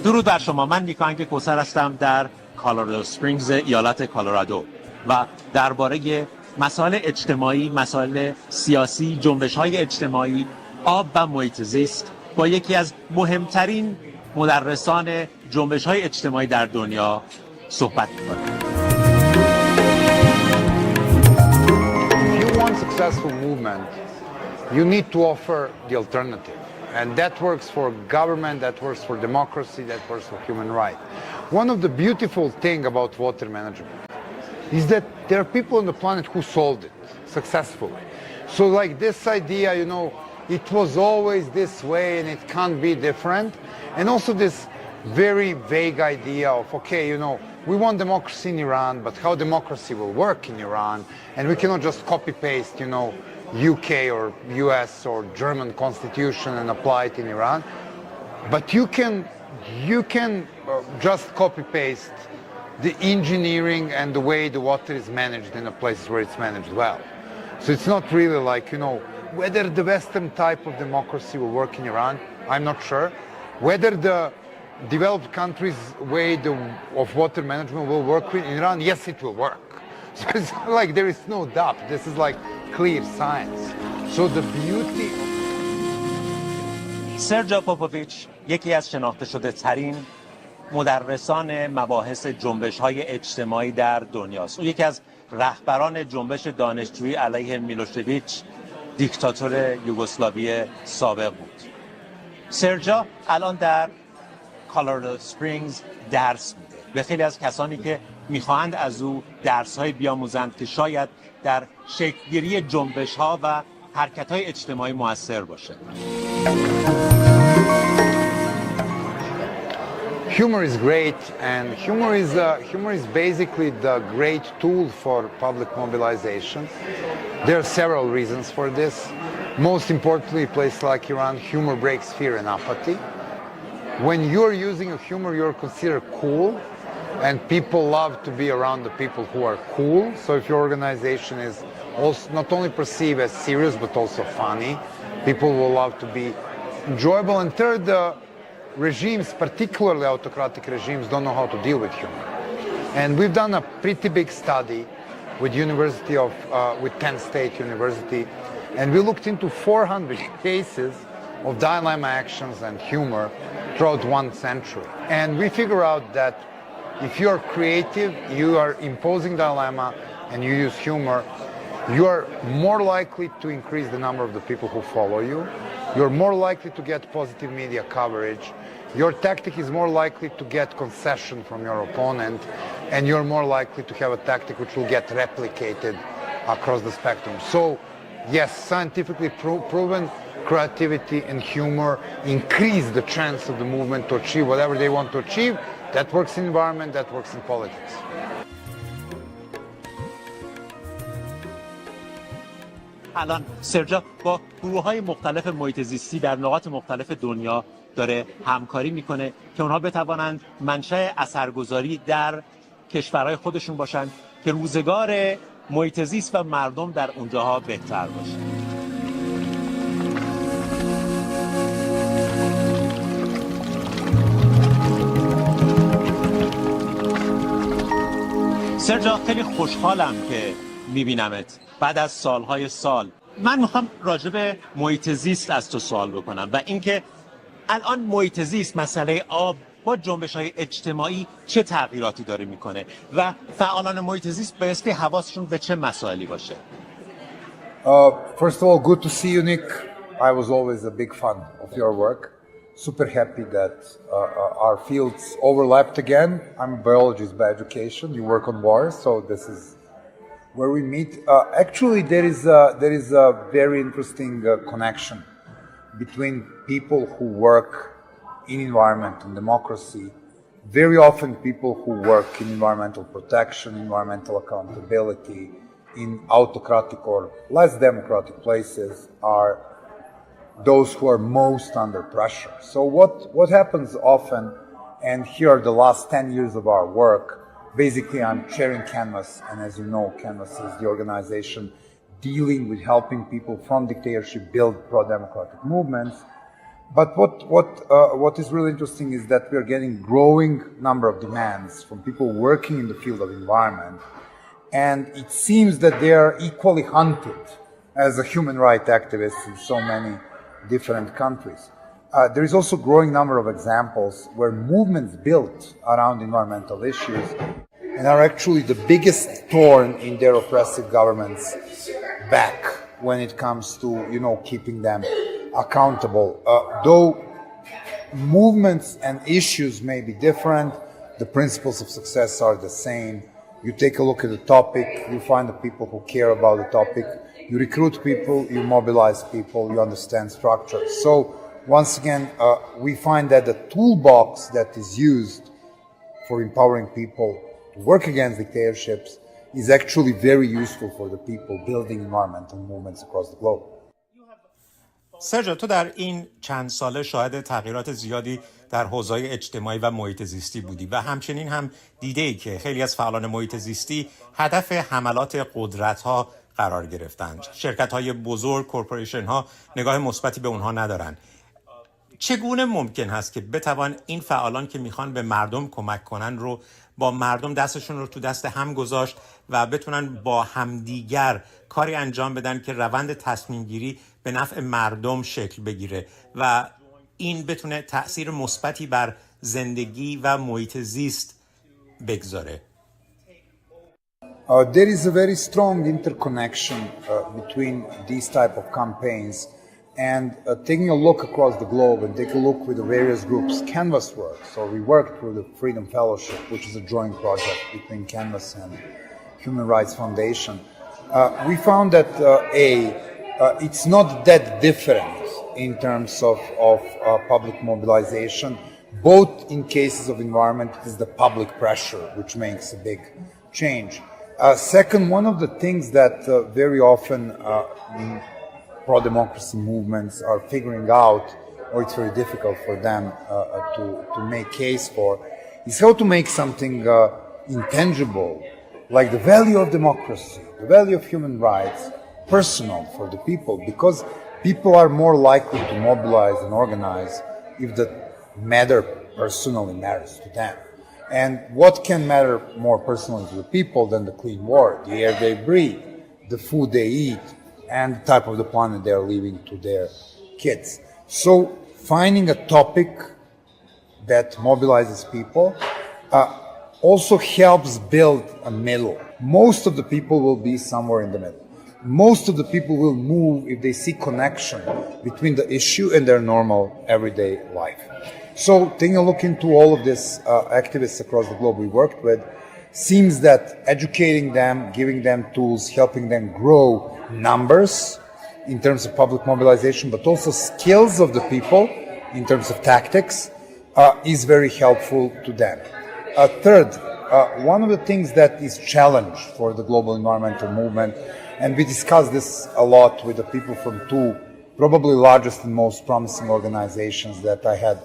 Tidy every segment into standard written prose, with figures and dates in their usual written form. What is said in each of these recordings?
درود بر شما. من آهنگ کوثر هستم در کالورادو اسپرینگز ایالت کالورادو و درباره مسائل اجتماعی، مسائل سیاسی، جنبش‌های اجتماعی، آب و محیط زیست با یکی از مهمترین مدرسان جنبش‌های اجتماعی در دنیا صحبت می‌کنم. If you want successful movement, you need to offer the alternative. And that works for government, that works for democracy, that works for human rights. One of the beautiful things about water management is that there are people on the planet who solved it successfully. So like this idea, you know, it was always this way and it can't be different. And also this very vague idea of, okay, you know, we want democracy in Iran, but how democracy will work in Iran, and we cannot just copy-paste, you know, UK or US or German constitution and apply it in Iran. But you can just copy-paste the engineering and the way the water is managed in the places where it's managed well. So it's not really like, you know, whether the Western type of democracy will work in Iran, I'm not sure. Whether the developed countries' way of water management will work in Iran, yes, it will work. So it's like there is no doubt. This is like clear science. So the beauty. سرجا پوپوویچ یکی از شناخته شده ترین مدرسان مباحث جنبش‌های اجتماعی در دنیاست. او یکی از رهبران جنبش دانشجویی علیه میلوشویچ، دیکتاتور یوگسلاوی سابق بود. سرجا الان در کالورادو اسپرینگز درس میده. به خیلی از کسانی که میخواهند از او درس‌های بیاموزند که شاید در شکل‌گیری جنبش‌ها و حرکت‌های اجتماعی مؤثر باشه. Humor is great, and humor is basically the great tool for public mobilization. There are several reasons for this. Most importantly, a place like Iran, humor breaks fear and apathy. When you're using a humor, you're considered cool, and people love to be around the people who are cool. So if your organization is also not only perceived as serious but also funny, people will love to be enjoyable. And third, regimes, particularly autocratic regimes, don't know how to deal with humor. And we've done a pretty big study with with Penn State University, and we looked into 400 cases of dilemma actions and humor throughout 1 century. And we figure out that if you are creative, you are imposing dilemma, and you use humor, you are more likely to increase the number of the people who follow you. You're more likely to get positive media coverage. Your tactic is more likely to get concession from your opponent, and you're more likely to have a tactic which will get replicated across the spectrum. So, yes, scientifically proven creativity and humor increase the chance of the movement to achieve whatever they want to achieve. That works in environment, that works in politics. الان سرجا با گروه‌های مختلف محیط زیستی در نقاط مختلف دنیا داره همکاری میکنه که اونها بتوانند منشأ اثرگذاری در کشورهای خودشون باشن که روزگار محیط زیست و مردم در اونجاها بهتر باشه. سرجا، خیلی خوشحالم که میبینمت بعد از سالهای سال. من میخوام راجع به محیط زیست از تو سوال بکنم و اینکه الان محیط زیست، مسئله آب با جنبش‌های اجتماعی چه تغییراتی داره میکنه و فعالان محیط زیست بایستی حواسشون به چه مسائلی باشه. First of all, good to see you, Nick. I was always a big fan of your work. Super happy that our fields overlapped again. I'm a biologist by education. You work on wars, so this is where we meet. Actually, there is a very interesting connection between people who work in environment and democracy. Very often, people who work in environmental protection, environmental accountability, in autocratic or less democratic places are those who are most under pressure. So what happens often, and here are the last 10 years of our work, basically I'm chairing Canvas, and as you know, Canvas is the organization dealing with helping people from dictatorship build pro-democratic movements. But what is really interesting is that we are getting growing number of demands from people working in the field of environment, and it seems that they are equally hunted as a human rights activists in so many different countries. There is also a growing number of examples where movements built around environmental issues and are actually the biggest thorn in their oppressive governments' back when it comes to, keeping them accountable. Though movements and issues may be different, the principles of success are the same. You take a look at the topic, you find the people who care about the topic, you recruit people, you mobilize people, you understand structure. So once again, we find that the toolbox that is used for empowering people to work against dictatorships is actually very useful for the people building environmental movements across the globe. سرجا، تو در این چند ساله شاهد تغییرات زیادی در حوزه‌های اجتماعی و محیط زیستی بودی و همچنین هم دیده‌ای که خیلی از فعالان محیط زیستی هدف حملات قدرت‌ها قرار گرفتند. شرکت‌های بزرگ، کورپوریشن‌ها نگاه مثبتی به اونها ندارن. چگونه ممکن هست که بتوان این فعالان که میخوان به مردم کمک کنن رو با مردم دستشون رو تو دست هم گذاشت و بتونن با همدیگر کاری انجام بدن که روند تصمیم گیری به نفع مردم شکل بگیره و این بتونه تأثیر مثبتی بر زندگی و محیط زیست بگذاره؟ There is a very strong interconnection between these type of campaigns and taking a look across the globe and take a look with the various groups. Canvas work. So we worked through the Freedom Fellowship, which is a joint project between Canvas and Human Rights Foundation. We found that it's not that different in terms of public mobilization. Both in cases of environment, it is the public pressure which makes a big change. Second, one of the things that very often pro-democracy movements are figuring out, or it's very difficult for them to make case for, is how to make something intangible, like the value of democracy, the value of human rights, personal for the people, because people are more likely to mobilize and organize if the matter personally matters to them. And what can matter more personally to the people than the clean water, the air they breathe, the food they eat, and the type of the planet they are leaving to their kids. So finding a topic that mobilizes people also helps build a middle. Most of the people will be somewhere in the middle. Most of the people will move if they see connection between the issue and their normal everyday life. So taking a look into all of these activists across the globe we worked with, seems that educating them, giving them tools, helping them grow numbers in terms of public mobilization, but also skills of the people in terms of tactics, is very helpful to them. Third, one of the things that is challenged for the global environmental movement, and we discussed this a lot with the people from two probably largest and most promising organizations that I had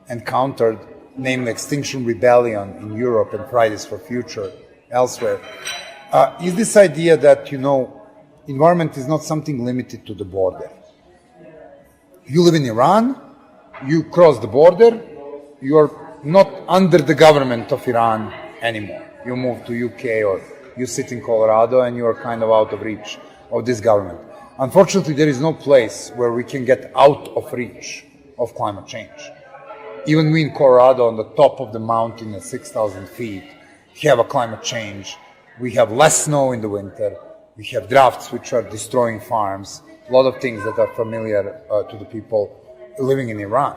encountered, namely Extinction Rebellion in Europe and Fridays for Future elsewhere, is this idea that, environment is not something limited to the border. You live in Iran, you cross the border, you are not under the government of Iran anymore. You move to UK or you sit in Colorado and you are kind of out of reach of this government. Unfortunately, there is no place where we can get out of reach of climate change. Even we in Colorado, on the top of the mountain at 6,000 feet, have a climate change. We have less snow in the winter. We have droughts which are destroying farms. A lot of things that are familiar to the people living in Iran.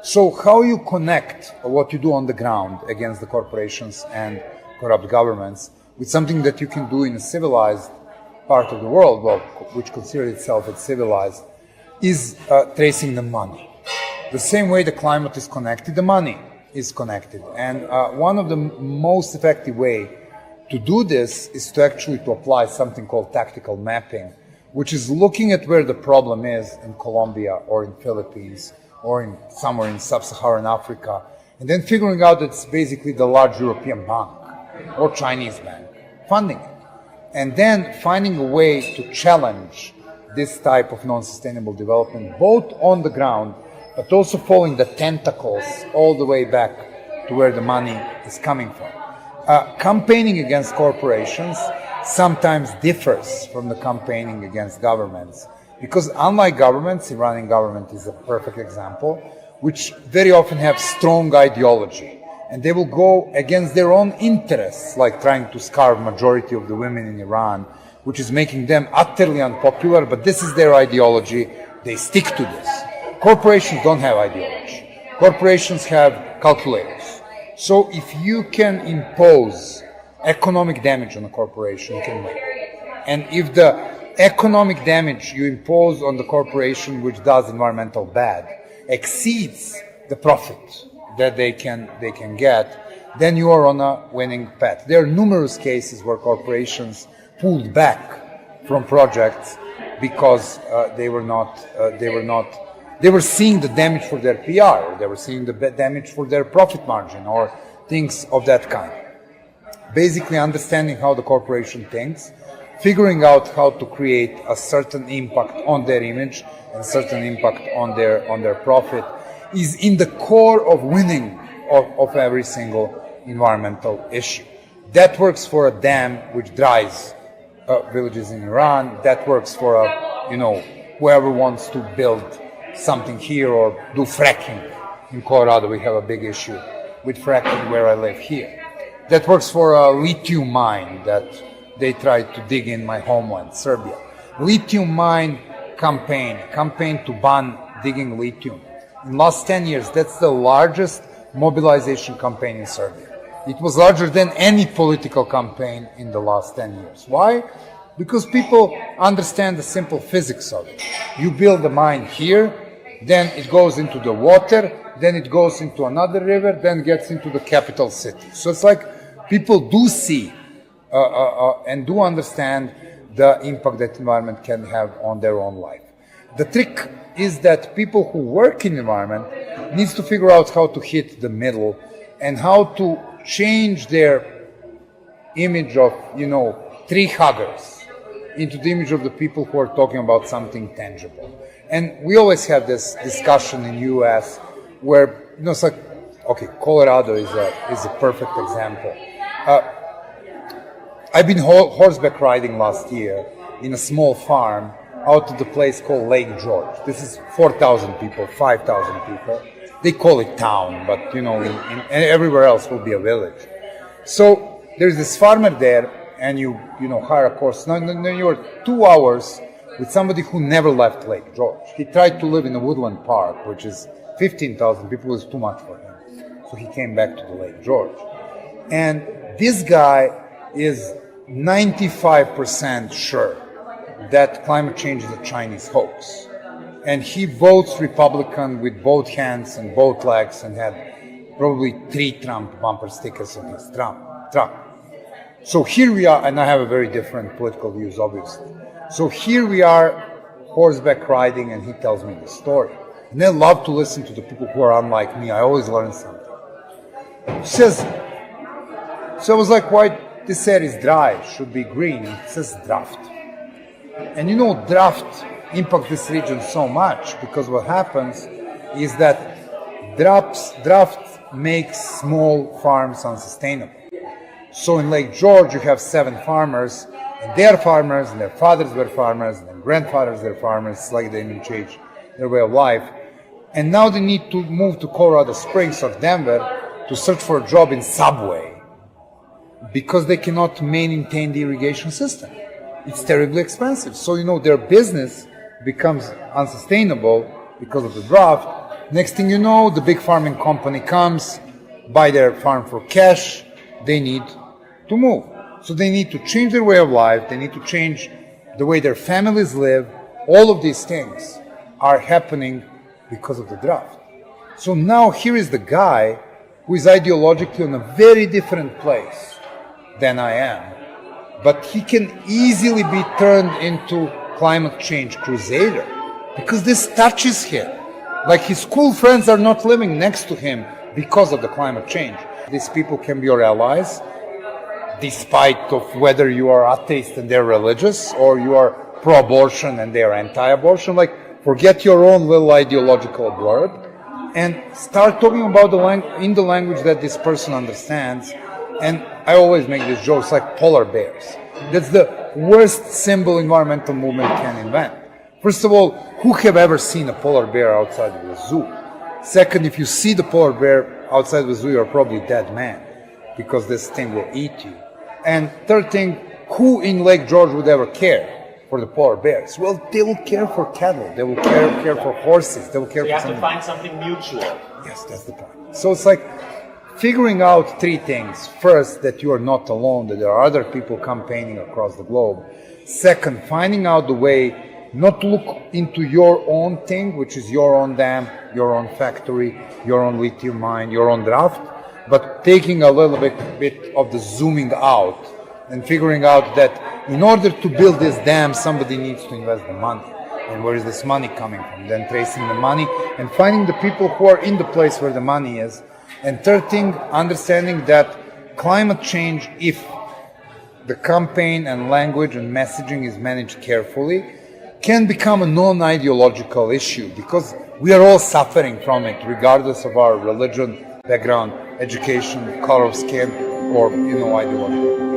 So how you connect what you do on the ground against the corporations and corrupt governments with something that you can do in a civilized part of the world, which considers itself as civilized, is tracing the money. The same way the climate is connected, the money is connected. And one of the most effective way to do this is to apply something called tactical mapping, which is looking at where the problem is in Colombia or in Philippines or in somewhere in sub-Saharan Africa, and then figuring out that it's basically the large European bank or Chinese bank funding it. And then finding a way to challenge this type of non-sustainable development, both on the ground, but also following the tentacles all the way back to where the money is coming from. Campaigning against corporations sometimes differs from the campaigning against governments, because unlike governments, Iranian government is a perfect example, which very often have strong ideology, and they will go against their own interests, like trying to starve majority of the women in Iran, which is making them utterly unpopular, but this is their ideology, they stick to this. Corporations don't have ideology. Corporations have calculators. So if you can impose economic damage on a corporation, you can win. And if the economic damage you impose on the corporation which does environmental bad exceeds the profit that they can get, then you are on a winning path. There are numerous cases where corporations pulled back from projects because they were seeing the damage for their PR, or they were seeing the damage for their profit margin, or things of that kind. Basically understanding how the corporation thinks, figuring out how to create a certain impact on their image and certain impact on their profit is in the core of winning of every single environmental issue. That works for a dam which dries villages in Iran. That works for whoever wants to build something here or do fracking. In Colorado, we have a big issue with fracking where I live here. That works for a lithium mine that they tried to dig in my homeland, Serbia. Lithium mine campaign to ban digging lithium. In the last 10 years, that's the largest mobilization campaign in Serbia. It was larger than any political campaign in the last 10 years. Why? Because people understand the simple physics of it. You build a mine here, then it goes into the water, then it goes into another river, then gets into the capital city. So it's like people do see and do understand the impact that environment can have on their own life. The trick is that people who work in environment needs to figure out how to hit the middle and how to change their image of, tree huggers into the image of the people who are talking about something tangible. And we always have this discussion in U.S. where, it's like, okay, Colorado is a perfect example. I've been horseback riding last year in a small farm out of the place called Lake George. This is 4,000 people, 5,000 people. They call it town, but and everywhere else will be a village. So there's this farmer there, and you hire a course. Now you're 2 hours with somebody who never left Lake George. He tried to live in a woodland park, which is 15,000 people, was too much for him. So he came back to the Lake George. And this guy is 95% sure that climate change is a Chinese hoax. And he votes Republican with both hands and both legs and had probably 3 Trump bumper stickers on his truck. So here we are, and I have a very different political views, obviously. So here we are, horseback riding, and he tells me the story. And I love to listen to the people who are unlike me. I always learn something. He says, so I was like, why this air is dry, should be green. It says draft. And draft impact this region so much because what happens is that draft makes small farms unsustainable. So in Lake George, you have 7 farmers, and they are farmers, and their fathers were farmers, and their grandfathers were farmers. It's like they didn't change their way of life. And now they need to move to Colorado Springs or Denver to search for a job in Subway because they cannot maintain the irrigation system. It's terribly expensive. So, their business becomes unsustainable because of the drought. Next thing you know, the big farming company comes, buy their farm for cash. They need to move. So they need to change their way of life. They need to change the way their families live. All of these things are happening because of the drought. So now here is the guy who is ideologically in a very different place than I am. But he can easily be turned into climate change crusader because this touches him. Like his school friends are not living next to him because of the climate change. These people can be your allies, despite of whether you are atheist and they're religious, or you are pro-abortion and they're anti-abortion. Like, forget your own little ideological blurb and start talking about in the language that this person understands. And I always make these jokes like polar bears. That's the worst symbol environmental movement can invent. First of all, who have ever seen a polar bear outside of the zoo? Second, if you see the polar bear outside the zoo, you're probably a dead man because this thing will eat you. And third thing, who in Lake George would ever care for the polar bears? Well, they will care for cattle. They will care for horses. They will care so you for have to find something mutual. Yes, that's the point. So it's like figuring out three things. First, that you are not alone, that there are other people campaigning across the globe. Second, finding out the way not to look into your own thing, which is your own dam, your own factory, your own lithium mine, your own draft, but taking a little bit of the zooming out and figuring out that in order to build this dam, somebody needs to invest the money. And where is this money coming from? Then tracing the money and finding the people who are in the place where the money is. And third thing, understanding that climate change, if the campaign and language and messaging is managed carefully, can become a non-ideological issue because we are all suffering from it, regardless of our religion, background, education, color of skin, or ideology.